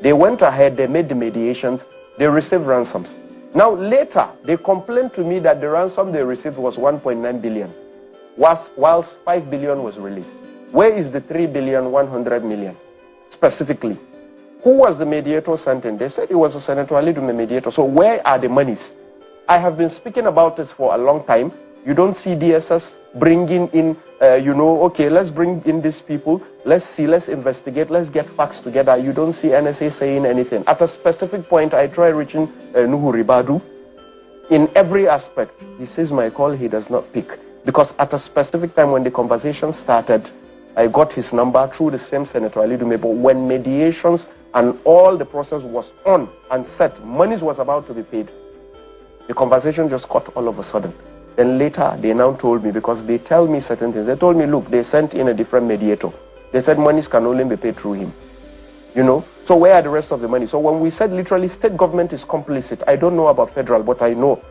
They went ahead, they made the mediations, they received ransoms. Now later, they complained to me that the ransom they received was 1.9 billion, whilst 5 billion was released. Where is the 3 billion 100 million specifically? Who was the mediator sent in? They said it was a Senator Alidume mediator. So where are the monies? I have been speaking about this for a long time. You don't see DSS bringing in, okay, let's bring in these people. Let's see, let's investigate, let's get facts together. You don't see NSA saying anything. At a specific point, I try reaching Nuhu Ribadu. In every aspect, he says my call, he does not pick. Because at a specific time when the conversation started, I got his number through the same Senator Alidume. But when mediations and all the process was on and set, monies was about to be paid, the conversation just cut all of a sudden. Then later, they now told me, because they tell me certain things. They told me, look, they sent in a different mediator. They said monies can only be paid through him. You know? So where are the rest of the money? So when we said literally state government is complicit, I don't know about federal, but I know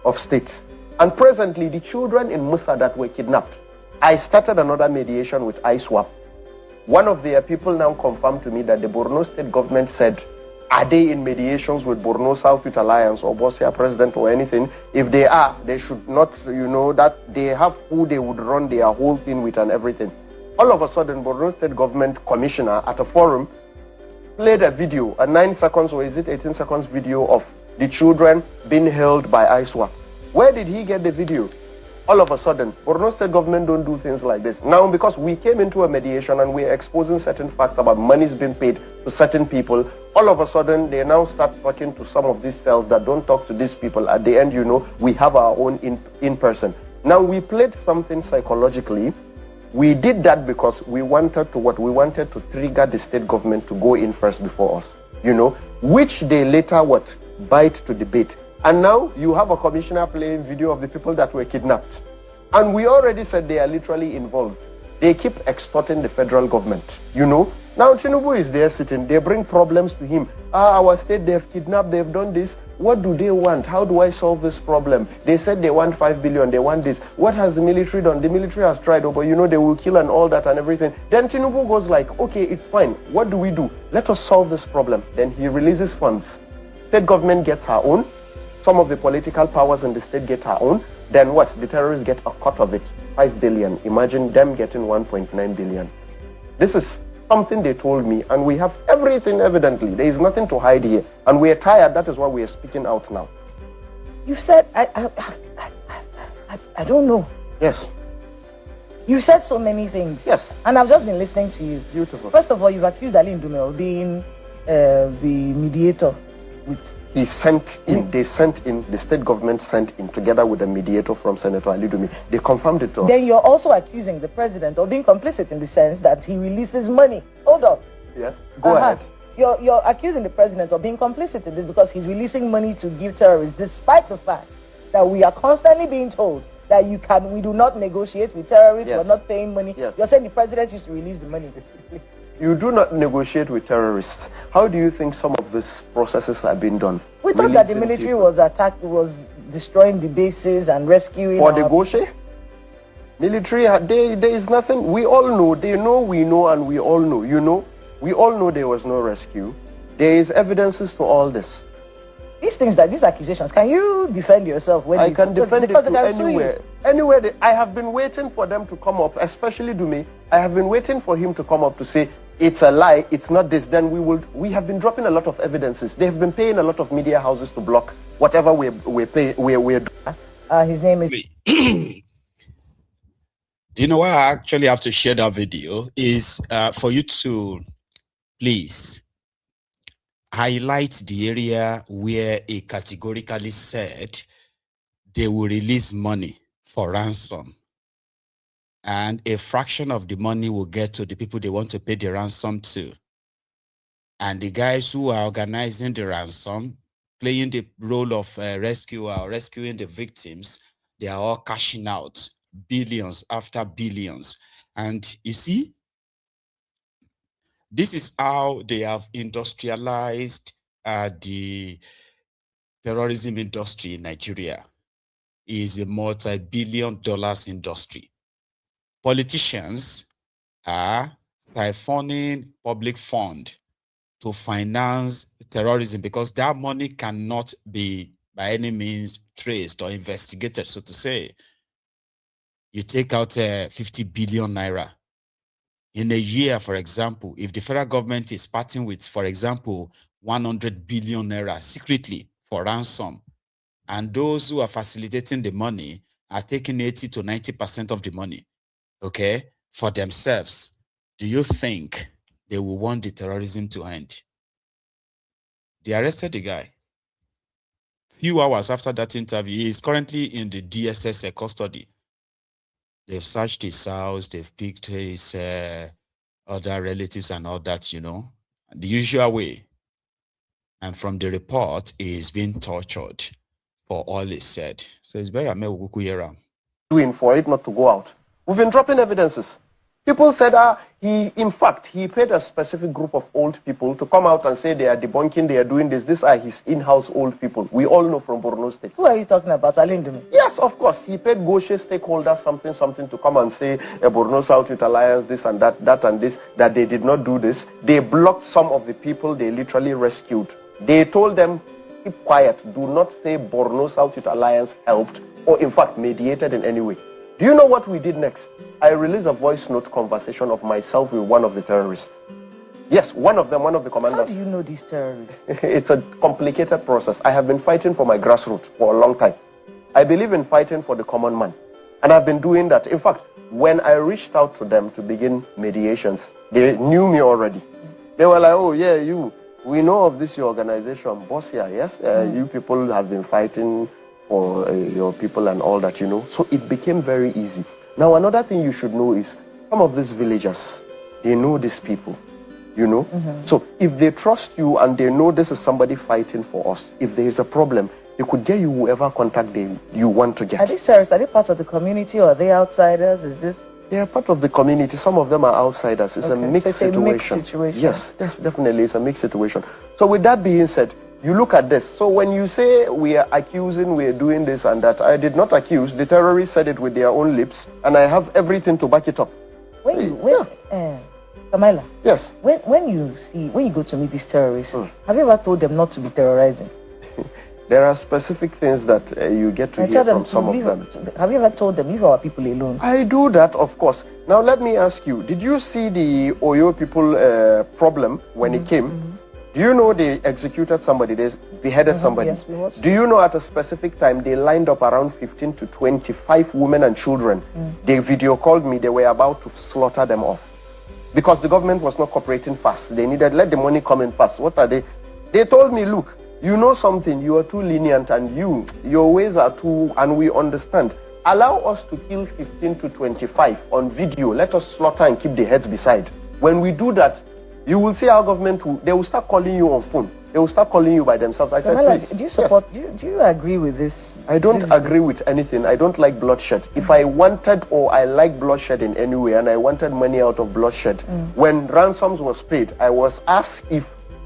of states. And presently, the children in Musa that were kidnapped, I started another mediation with ISWAP. One of their people now confirmed to me that the Borno state government said, are they in mediations with Borno South Youth Alliance or Bosia President or anything? If they are, they should not, that they have who they would run their whole thing with and everything. All of a sudden, Borno State Government Commissioner at a forum played a video, a 9 seconds or is it 18 seconds video of the children being held by ISWAP. Where did he get the video? All of a sudden, Borno State Government don't do things like this. Now, because we came into a mediation and we're exposing certain facts about monies being paid to certain people, all of a sudden, they now start talking to some of these cells that don't talk to these people. At the end, we have our own in-person. Now, we played something psychologically. We did that because we wanted to trigger the state government to go in first before us, which they later bite to the bait. And now you have a commissioner playing video of the people that were kidnapped. And we already said they are literally involved. They keep extorting the federal government, Now Tinubu is there sitting, they bring problems to him. Our state, they've kidnapped, they've done this. What do they want? How do I solve this problem? They said they want 5 billion, they want this. What has the military done? The military has tried, but they will kill and all that and everything. Then Tinubu goes like, okay, it's fine. What do we do? Let us solve this problem. Then he releases funds. State government gets her own. Some of the political powers in the state get her own. Then what? The terrorists get a cut of it. 5 billion. Imagine them getting 1.9 billion. This is something they told me, and we have everything evidently. There is nothing to hide here. And we are tired. That is why we are speaking out now. You said, I don't know. Yes. You said so many things. Yes. And I've just been listening to you. Beautiful. First of all, you've accused Ali Ndume of being the mediator with... The state government sent in together with a mediator from Senator Alidume. They confirmed it to us. Then you're also accusing the president of being complicit in the sense that he releases money. Hold on. Yes, go ahead. You're accusing the president of being complicit in this because he's releasing money to give terrorists, despite the fact that we are constantly being told that we do not negotiate with terrorists, yes. We're not paying money. Yes. You're saying the president used to release the money. You do not negotiate with terrorists. How do you think some of these processes have been done? We thought that the military was destroying the bases and rescuing... For the Goshe? Military, there is nothing. We all know. They know, we know, and we all know. We all know there was no rescue. There is evidences to all this. These accusations, can you defend yourself? I can defend it anywhere. Anywhere. I have been waiting for them to come up, especially Dume. I have been waiting for him to come up to say, it's a lie, it's not this. Then we have been dropping a lot of evidences. They have been paying a lot of media houses to block whatever we're doing. His name is... Do you know why I actually have to share that video? Is for you to please highlight the area where it categorically said they will release money for ransom, and a fraction of the money will get to the people they want to pay the ransom to. And the guys who are organizing the ransom, playing the role of rescuer or rescuing the victims, they are all cashing out billions after billions. And you see, this is how they have industrialized the terrorism industry in Nigeria. It is a multi-billion-dollar industry. Politicians are siphoning public fund to finance terrorism, because that money cannot be by any means traced or investigated, so to say. You take out 50 billion naira. In a year, for example, if the federal government is parting with, for example, 100 billion naira secretly for ransom, and those who are facilitating the money are taking 80 to 90% of the money, okay, for themselves, do you think they will want the terrorism to end? They arrested the guy. Few hours after that interview, he is currently in the DSS custody. They've searched his house, they've picked his other relatives and all that, you know, the usual way. And from the report, he is being tortured for all he said. So it's better doing for it not to go out. We've been dropping evidences. People said in fact, he paid a specific group of old people to come out and say they are debunking, they are doing this. These are his in-house old people. We all know from Borno State. Who are you talking about? Alindumi? Yes, of course. He paid Goshe stakeholders something to come and say Borno South Youth Alliance, this and that and this, that they did not do this. They blocked some of the people they literally rescued. They told them, keep quiet. Do not say Borno South Youth Alliance helped or in fact mediated in any way. Do you know what we did next? I released a voice note conversation of myself with one of the terrorists. Yes, one of the commanders. How do you know these terrorists? It's a complicated process. I have been fighting for my grassroots for a long time. I believe in fighting for the common man. And I've been doing that. In fact, when I reached out to them to begin mediations, they knew me already. They were like, oh yeah, we know of this your organization, Bossia, yes? You people have been fighting for your people and all that, you know. So it became very easy. Now, another thing you should know is some of these villagers, they know these people, you know. So if they trust you and they know this is somebody fighting for us, if there is a problem, they could get you whoever contact you want to get. Are these terrorists, are they part of the community or are they outsiders? Is this... They are part of the community. Some of them are outsiders. It's a mixed situation. A mixed situation. Yes, definitely. It's a mixed situation. So with that being said, you look at this. So when you say we are accusing, we are doing this and that, I did not accuse. The terrorists said it with their own lips, and I have everything to back it up. Kamala. Yes. When you go to meet these terrorists, have you ever told them not to be terrorizing? There are specific things that you get to hear from some of them. Have you ever told them, leave our people alone? I do that, of course. Now let me ask you, did you see the Oyo people problem when it came? Do you know they executed somebody, they beheaded somebody? Yes, we watched. Do you know at a specific time they lined up around 15 to 25 women and children? They video called me, they were about to slaughter them off. Because the government was not cooperating fast. They needed, let the money come in fast. What are they? They told me, look, you know something, you are too lenient and your ways are too, and we understand. Allow us to kill 15 to 25 on video. Let us slaughter and keep the heads beside. When we do that, you will see our government, they will start calling you on phone. They will start calling you by themselves. I said, please. Do you support, yes. do you agree with this? I don't agree with anything. I don't like bloodshed. If I wanted or I like bloodshed in any way and I wanted money out of bloodshed, when ransoms was paid, I was asked if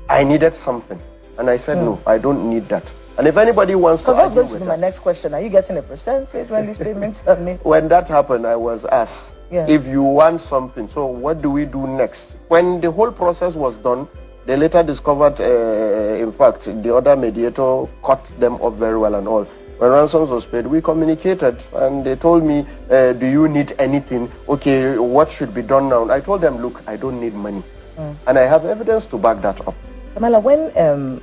I needed something. And I said, no, I don't need that. And if anybody wants to argue with that. That's going to be my next question. Are you getting a percentage when these payments are made? When that happened, I was asked, if you want something, so what do we do next? When the whole process was done, they later discovered, in fact, the other mediator cut them off very well and all. When ransoms was paid, we communicated and they told me, do you need anything? Okay, what should be done now? I told them, look, I don't need money. And I have evidence to back that up. Kamala, when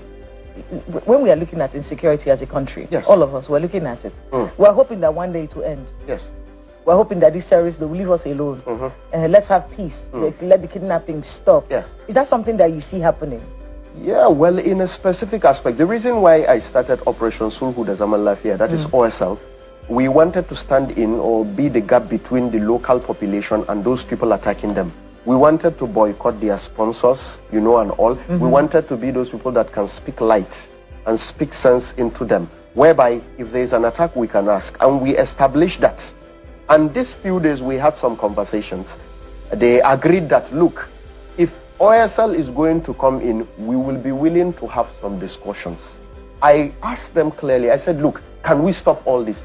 we are looking at insecurity as a country, all of us, we're looking at it. We're hoping that one day it will end. Yes. We're hoping that these terrorists will leave us alone. Let's have peace. Let the kidnapping stop. Yes. Is that something that you see happening? Yeah, well, in a specific aspect. The reason why I started Operation Sulhu da Zaman Lafiya, that is OSL, we wanted to stand in or be the gap between the local population and those people attacking them. We wanted to boycott their sponsors, you know, and all. We wanted to be those people that can speak light and speak sense into them, whereby if there is an attack, we can ask. And we established that. And these few days, we had some conversations. They agreed that, look, if OSL is going to come in, we will be willing to have some discussions. I asked them clearly, I said, look, can we stop all this?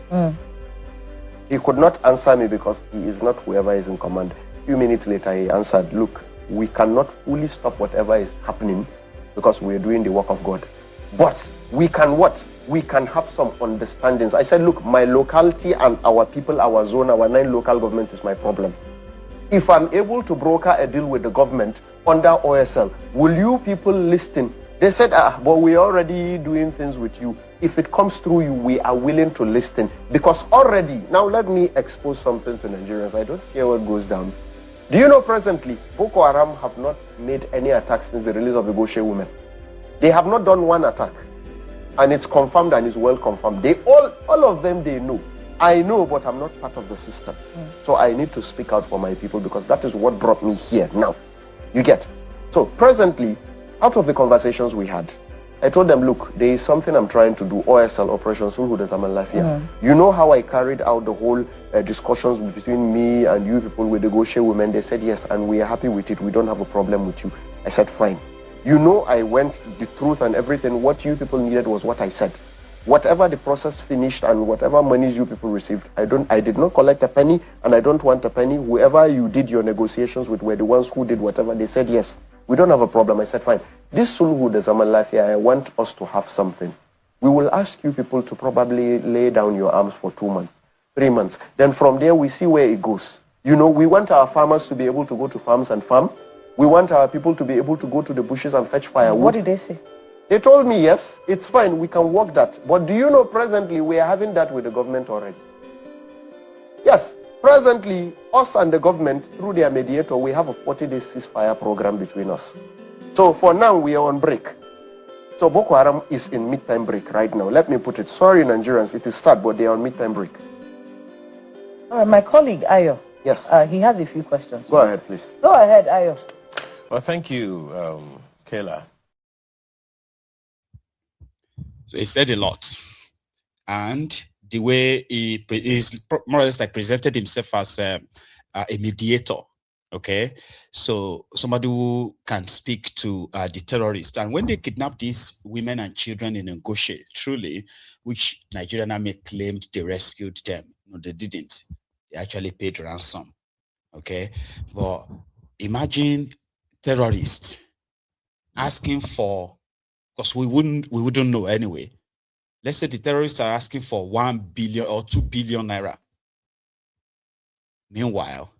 He could not answer me because he is not whoever is in command. A few minutes later, he answered, look, we cannot fully stop whatever is happening, because we're doing the work of God. But we can what? We can have some understandings. I said, look, my locality and our people, our zone, our 9 local government is my problem. If I'm able to broker a deal with the government under OSL, will you people listen? They said, but we're already doing things with you. If it comes through you, we are willing to listen. Because already, now let me expose something to Nigerians. I don't care what goes down. Do you know presently, Boko Haram have not made any attacks since the release of the Goshe women? They have not done one attack. And it's confirmed and it's well confirmed. They all of them, they know. I know, but I'm not part of the system. So I need to speak out for my people because that is what brought me here now. You get? So presently, out of the conversations we had, I told them, look, there is something I'm trying to do, OSL, Operation Sulhu Zaman Lafia. You know how I carried out the whole discussions between me and you people with the Goshe women? They said yes, and we are happy with it. We don't have a problem with you. I said, fine. You know, I went the truth and everything. What you people needed was what I said. Whatever the process finished and whatever monies you people received, I did not collect a penny and I don't want a penny. Whoever you did your negotiations with were the ones who did whatever. They said yes. We don't have a problem. I said fine. This Sulhu the Zaman Lafia, I want us to have something. We will ask you people to probably lay down your arms for 2 months, 3 months. Then from there we see where it goes. You know, we want our farmers to be able to go to farms and farm. We want our people to be able to go to the bushes and fetch firewood. What did they say? They told me, yes, it's fine, we can work that. But do you know presently we are having that with the government already? Yes, presently, us and the government, through their mediator, we have a 40-day ceasefire program between us. So for now, we are on break. So Boko Haram is in mid-time break right now. Let me put it. Sorry, Nigerians, it is sad, but they are on mid-time break. All right, my colleague, Ayo. Yes. He has a few questions. Go ahead, please. Go ahead, Ayo. Well, thank you, Kayla. So he said a lot. And the way he is more or less like presented himself as a mediator. Okay. So somebody who can speak to the terrorists. And when they kidnapped these women and children in Ngoshe, truly, which Nigerian army claimed they rescued them. No, they didn't. They actually paid ransom. Okay. But imagine terrorists asking for, because we wouldn't know anyway. Let's say the terrorists are asking for 1 billion or 2 billion naira. Meanwhile,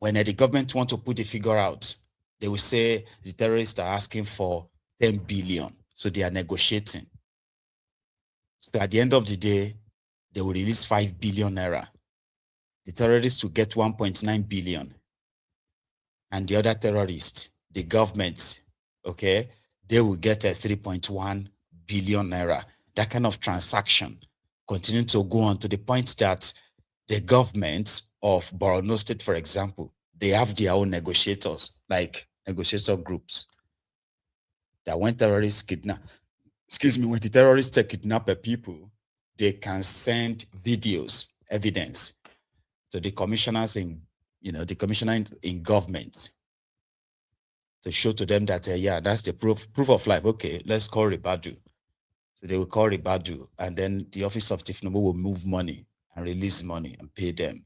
when the government want to put the figure out, they will say the terrorists are asking for 10 billion. So they are negotiating. So at the end of the day, they will release 5 billion naira. The terrorists will get 1.9 billion. And the other terrorists, the government, okay, they will get a 3.1 billion naira. That kind of transaction continue to go on to the point that the government of BORNO State, for example, they have their own negotiators, like negotiator groups, that when terrorists kidnap, when the terrorists kidnap people, they can send videos, evidence to the commissioners in, the commissioner in government to show to them that, yeah, that's the proof of life. Okay, let's call Ribadu. So they will call Ribadu, and then the office of Tifnomo will move money and release money and pay them.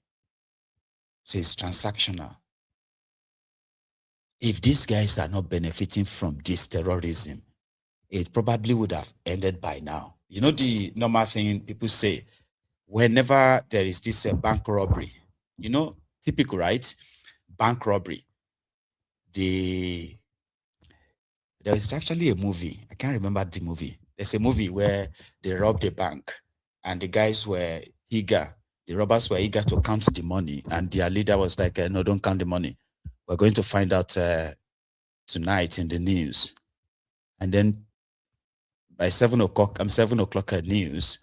So it's transactional. If these guys are not benefiting from this terrorism, it probably would have ended by now. You know, the normal thing people say, whenever there is this bank robbery, typical, right? Bank robbery. There is actually a movie. I can't remember the movie. There's a movie where they robbed a bank and the guys were eager. The robbers were eager to count the money, and their leader was like, no, don't count the money. We're going to find out tonight in the news. And then by 7 o'clock at news,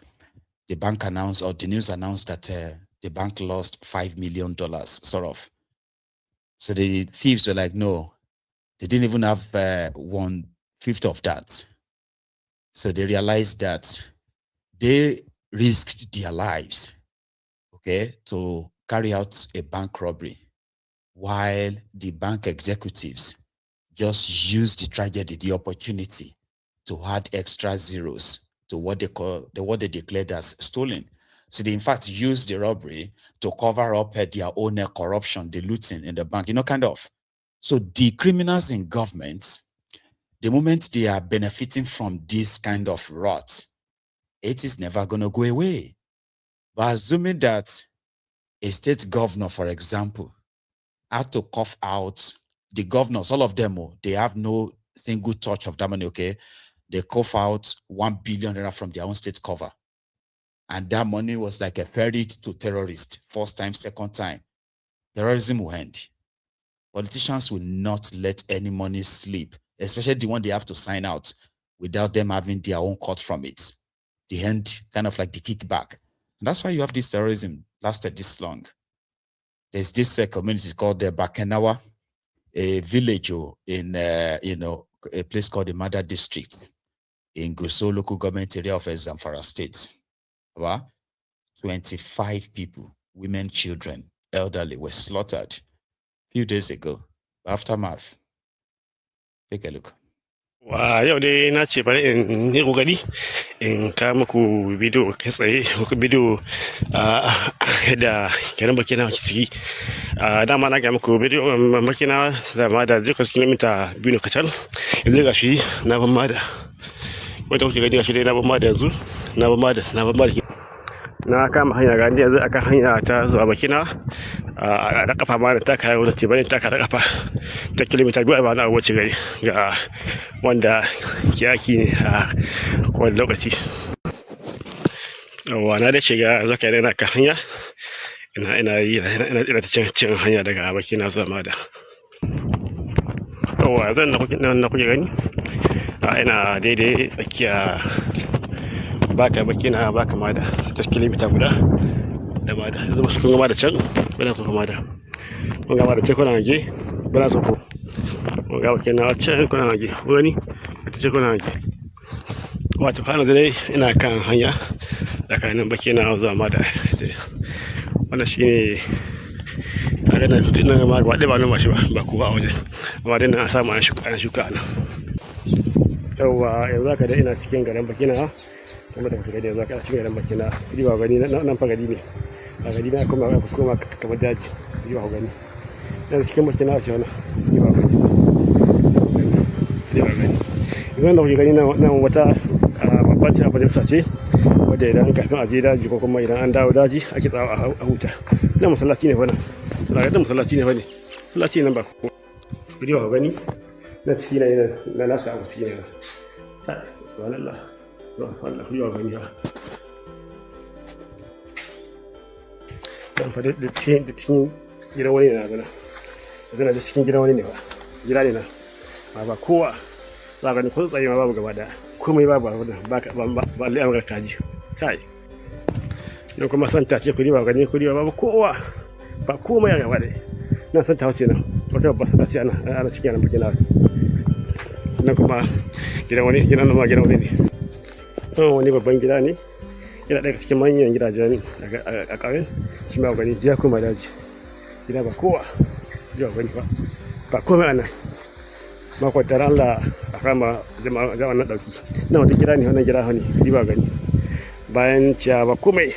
the bank announced, or the news announced that the bank lost $5 million, sort of. So the thieves were like, no, they didn't even have 1/5 of that. So they realized that they risked their lives, okay, to carry out a bank robbery, while the bank executives just used the tragedy, the opportunity, to add extra zeros to what they declared as stolen. So they in fact used the robbery to cover up their own corruption, the looting in the bank, kind of. So the criminals in government, the moment they are benefiting from this kind of rot, it is never going to go away. But assuming that a state governor, for example, had to cough out the governors, all of them, they have no single touch of that money, okay? They cough out 1 billion naira from their own state cover. And that money was like a ferry to terrorists, first time, second time. Terrorism will end. Politicians will not let any money slip, especially the one they have to sign out without them having their own cut from it. The end, kind of like the kickback. And that's why you have this terrorism lasted this long. There's this community called the Bakenawa, a village in, a place called the Mada District in Gusau local government area of Zamfara state. 25 people, women, children, elderly, were slaughtered a few days ago. Aftermath. Take a look. Yau dai na ce bari in yi kokari in kawo muku bidiyo kai tsaye muku bidiyo yadda kenan bakina ciki dama na ga muku bidiyo bakina da ma da duka kilomita 2 kacal yanzu ga shi na ban ma da wanda kuke gani ga shi dai na ban ma da yanzu na ban ma da na kama hanya ga yanzu akan hanya ta zuwa bakina a da kafa ma da ta kai wanda ce bane ta da kafa ta kilomita 2 ba na wuce gari ga wanda kiyaki ne a kowane lokaci yawa na da shiga zaka yana kan hanya ina ta cin hanya daga bakina zuwa mada yawa zan na kuke gani ina daidai tsakiya baka bakina baka mada ta kilomita guda da mada yanzu su kun gama da can bana kun gama da kun gama da can kuna je bana so ko kun gama bakina can kuna je wani ta ce kuna je wato kana zai ina kan hanya tsakanin bakina zuwa mada wannan shine kaga nan tunan ma ba dai ba nan ba shi ba ku ba waje amma dai na samu an shuka nan yawa yanzu haka dai ina cikin garin bakina kuma da kuka yanzu aka cikin garin bakina kudi ba gani nan fa gari ne a gari na kuma aka fusko ma kamar daji kudi ba gani dan cikin bakina ce wannan kudi ba gani yanzu da kuka gani nan wata babbar ta majalisa ce wadda idan kafin a je daji ko kuma idan an dawo daji ake tsawa a huta nan masallaci ne wannan daga masallaci ne bane masallaci nan ba ko kudi ba gani na ciki na nasu abu ciki ne ta subhanallah Allah kuwa gani ha dan fa da cikin gidan wani ne na gana da cikin gidan wani ne ba gida ne na ba kowa za ka ni ko tsaye ma babu gaba da komai babu ba Allah ya magana kaji kai nan kuma san ta ce kudi ba gani kudi babu kowa ba komai ya gaba da nan san ta wuce nan wata babbar sa ce ana cikin nan bakin nan kuma gidan wani ne wani babban gida ne yana daga cikin manyan gidajen a ƙauyen shi ma gani ya kuma daji gida ba kowa ya gani ba komai ana makwatar Allah a kama jama'a nan dauki nan wata gida ne wannan gida hani ba gani bayan ciya ba komai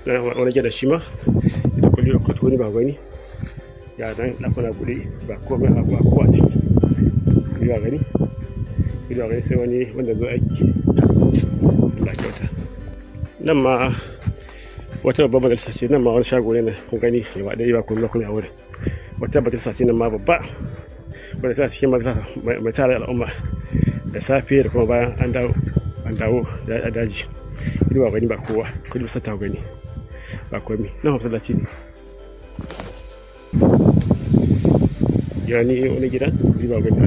wani gida shi ma da kulli ko ba gani ya dan dakuna guri ba komai ba kowa ciki ba gani sai wani wanda zo aiki Allah kyauta nan ma wata babbar majalisa ce nan ma wani shago ne kun gani ba dai ba kuma a wurin wata majalisa ce nan ma babba wanda tana cikin majalisa mai tare al'umma da safe da kuma bayan an dawo da daji ba gani ba kowa kudi ba ta gani ba komai nan masallaci ne yani wani gidan ba gani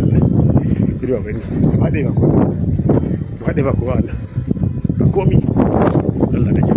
Allah ba gani ba dai ba kowa ba komi Allah da ke